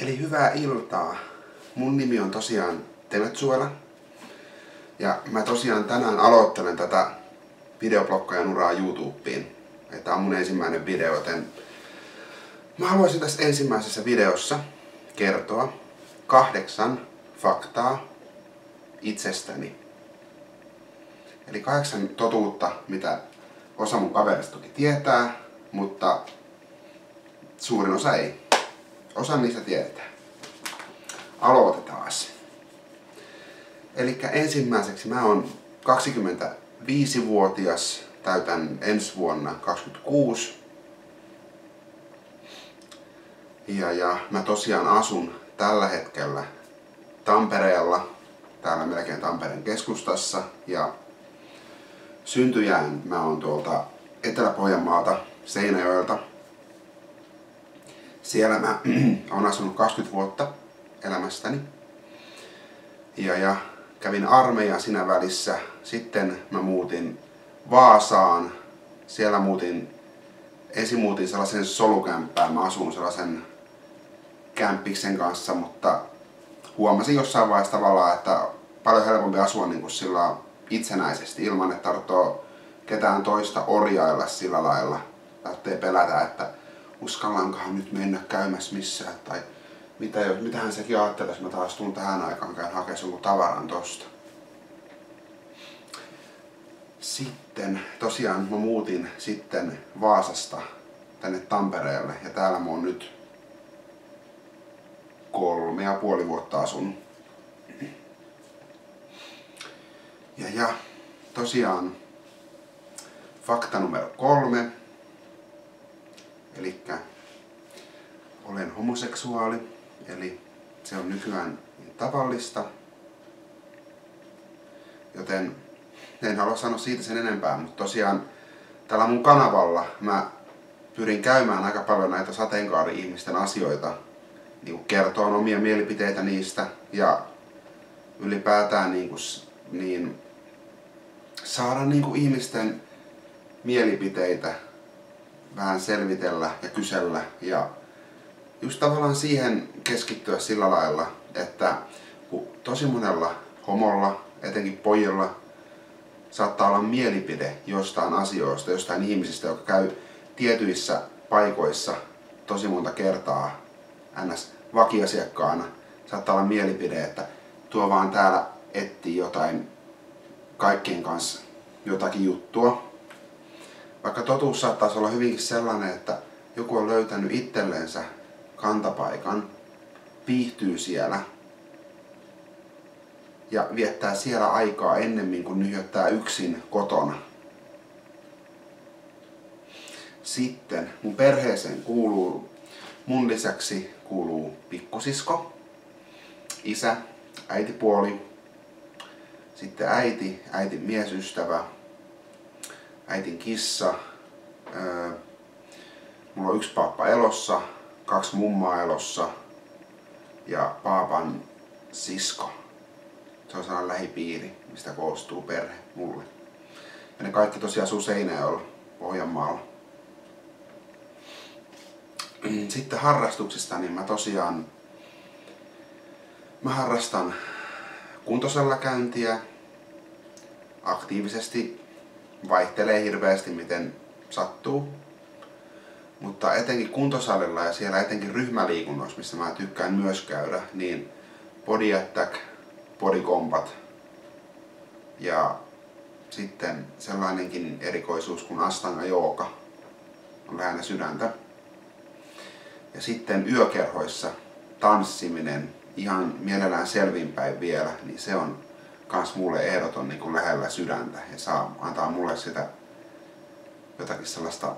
Eli hyvää iltaa. Mun nimi on tosiaan Temetsuela. Ja mä tosiaan tänään aloittelen tätä videoblokkajan uraa YouTubeen. Tää on mun ensimmäinen video, joten mä haluaisin tässä ensimmäisessä videossa kertoa 8 faktaa itsestäni. Eli 8 totuutta, mitä osa mun kaverista toki tietää, mutta suurin osa ei. Osa niistä tiedetään. Aloitetaan. Eli ensimmäiseksi mä oon 25-vuotias, täytän ensi vuonna 26. Ja mä tosiaan asun tällä hetkellä Tampereella, täällä melkein Tampereen keskustassa. Ja syntyjään mä oon tuolta Etelä-Pohjanmaalta, Seinäjoelta. Siellä mä oon asunut 20 vuotta elämästäni. Ja kävin armeijan siinä välissä. Sitten mä muutin Vaasaan. Siellä ensin muutin sellaisen solukämppään. Mä asun sellaisen kämppiksen kanssa, mutta huomasin jossain vaiheessa tavallaan, että paljon helpompi asua niin kuin sillä itsenäisesti, ilman että tarvitsee ketään toista orjailla sillä lailla. Tarvitsee pelätä, että uskallankohan nyt mennä käymässä missään, tai mitähän sekin ajattelee, jos mä taas tuun tähän aikaan käyn hakemaan jonkun tavaran tosta. Sitten tosiaan mä muutin sitten Vaasasta tänne Tampereelle, ja täällä mä oon nyt 3,5 vuotta asunut. Ja tosiaan fakta numero 3. Elikkä olen homoseksuaali, eli se on nykyään tavallista. Joten en halua sanoa siitä sen enempää, mutta tosiaan tällä mun kanavalla mä pyrin käymään aika paljon näitä sateenkaari-ihmisten asioita, niin kertoa omia mielipiteitä niistä ja ylipäätään saada ihmisten mielipiteitä vähän selvitellä ja kysellä ja just tavallaan siihen keskittyä sillä lailla, että tosi monella homolla, etenkin pojilla, saattaa olla mielipide jostain asioista, jostain ihmisistä, jotka käy tietyissä paikoissa tosi monta kertaa ns. Vakiasiakkaana. Saattaa olla mielipide, että tuo vaan täällä etsii jotain kaikkien kanssa jotakin juttua. Vaikka totuus saattaisi olla hyvinkin sellainen, että joku on löytänyt itsellensä kantapaikan, viihtyy siellä ja viettää siellä aikaa ennemmin kuin nyhjöttää yksin kotona. Sitten mun perheeseen mun lisäksi kuuluu pikkusisko, isä, äitipuoli, sitten äitin miesystävä, äitin kissa, mulla on 1 paappa elossa, 2 mummaa elossa ja paapan sisko. Se on sellainen lähipiiri, mistä koostuu perhe mulle. Ja ne kaikki tosiaan asuu Seinäjoella, Pohjanmaalla. Sitten harrastuksista, niin mä harrastan kuntosalilla käyntiä aktiivisesti. Vaihtelee hirveästi miten sattuu. Mutta etenkin kuntosalilla ja siellä etenkin ryhmäliikunnoissa, missä mä tykkään myös käydä, niin body attack, body combat ja sitten sellainenkin erikoisuus kuin astanga jooga on lähinnä sydäntä. Ja sitten yökerhoissa tanssiminen ihan mielellään selvinpäin vielä, niin se on kans mulle ehdoton niin kuin lähellä sydäntä ja antaa mulle sitä jotakin sellaista.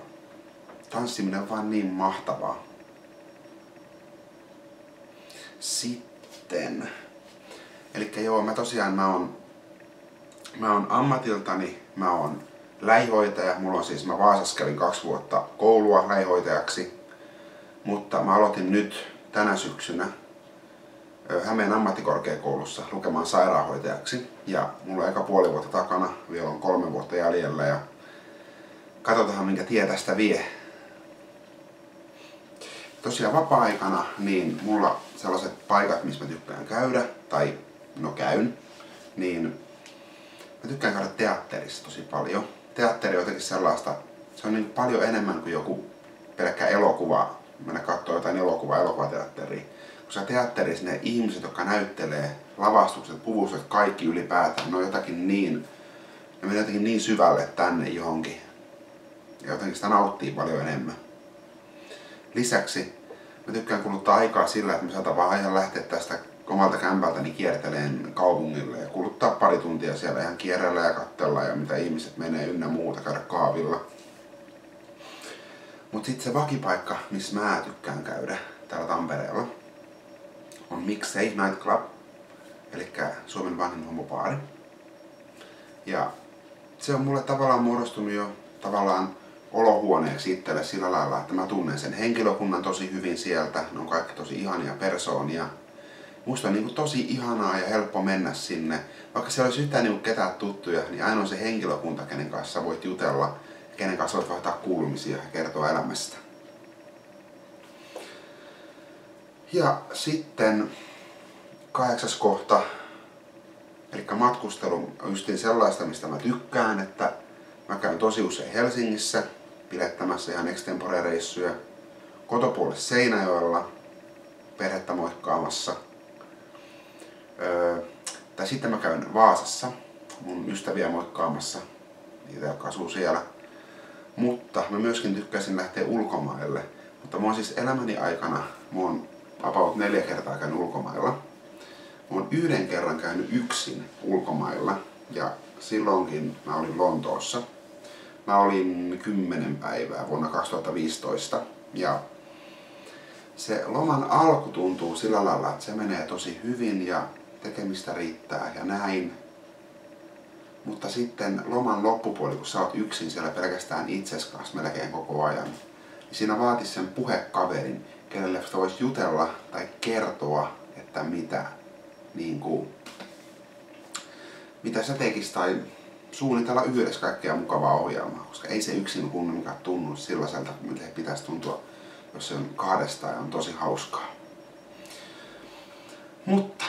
Tanssiminen on vaan niin mahtavaa. Sitten. Elikkä joo, mä oon ammatiltani, mä oon lähihoitaja. Mä Vaasassa kävin 2 vuotta koulua lähihoitajaksi. Mutta mä aloitin nyt tänä syksynä Hämeen ammattikorkeakoulussa lukemaan sairaanhoitajaksi. Ja mulla on eka 5 vuotta takana, vielä on 3 vuotta jäljellä ja katsotaan minkä tie tästä vie. tosiaan vapaa-aikana niin mulla sellaiset paikat, missä mä tykkään käydä, tai no käyn, niin mä tykkään käydä teatterissa tosi paljon. Teatteri on jotenkin sellaista, se on niin paljon enemmän kuin joku pelkkä elokuva, mennä katsoa jotain elokuvateatteria. Koska teatterissa ne ihmiset, jotka näyttelee, lavastukset, puvustukset, kaikki ylipäätään, ne on jotakin niin, ne menee jotenkin niin syvälle tänne johonkin. Ja jotenkin sitä nauttii paljon enemmän. Lisäksi mä tykkään kuluttaa aikaa sillä, että mä saatan vaan ihan lähteä tästä omalta kämpältäni kierteleen kaupungille ja kuluttaa pari tuntia siellä ihan kierrellä ja katsella ja mitä ihmiset menee ynnä muuta, käydä kahvilla. Mut sit se vakipaikka, missä mä tykkään käydä täällä Tampereella, on Mixtape Night Club, eli Suomen vanhin homobaari. Ja se on mulle tavallaan muodostunut jo olohuoneeksi itselle sillä lailla, että mä tunnen sen henkilökunnan tosi hyvin sieltä. Ne on kaikki tosi ihania persoonia. Musta on tosi ihanaa ja helppo mennä sinne. Vaikka siellä olisi yhtään ketään tuttuja, niin ainoa se henkilökunta, kenen kanssa voit jutella ja kenen kanssa voit vaihtaa kuulumisia ja kertoa elämästä. Ja sitten 8. kohta, eli matkustelu on justiin sellaista, mistä mä tykkään, että mä käyn tosi usein Helsingissä pidettämässä ihan extempore-reissuja, kotopuolessa Seinäjoella perhettä moikkaamassa. Tai sitten mä käyn Vaasassa mun ystäviä moikkaamassa, niitä jotka asuu siellä. Mutta mä myöskin tykkäisin lähteä ulkomaille. Mutta mä oon siis elämäni aikana, mä oon about 4 kertaa käynyt ulkomailla. Mä oon 1 kerran käynyt yksin ulkomailla ja silloinkin mä olin Lontoossa. Mä olin 10 päivää vuonna 2015 ja se loman alku tuntuu sillä lailla, että se menee tosi hyvin ja tekemistä riittää ja näin. Mutta sitten loman loppupuoli, kun sä oot yksin siellä pelkästään itses kanssa melkein koko ajan, niin siinä vaatisi sen puhekaverin, kenelle sitä voisi jutella tai kertoa, että mitä sä tekis tai suunnitella yhdessä kaikkea mukavaa ohjelmaa, koska ei se yksin kumminkaan tunnu sellaiselta, mitä pitäisi tuntua, jos se on kahdestaan ja on tosi hauskaa. Mutta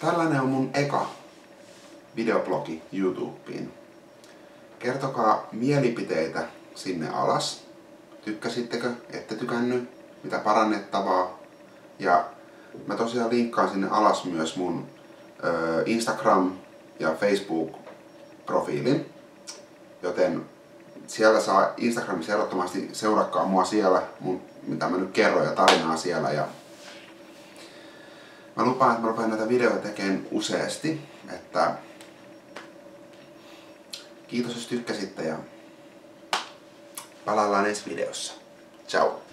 tällainen on mun eka videoblogi YouTubeen. Kertokaa mielipiteitä sinne alas. Tykkäsittekö, ette tykännyt, mitä parannettavaa. Ja mä tosiaan linkkaan sinne alas myös mun Instagram ja Facebook-profiilin. Joten siellä saa Instagramissa ehdottomasti seurakkaa mua siellä, mitä mä nyt kerron ja tarinaa siellä. Ja mä lupaan, että mä rupean näitä videoita tekemään useasti. Että kiitos jos tykkäsitte ja palaillaan ensi videossa. Ciao!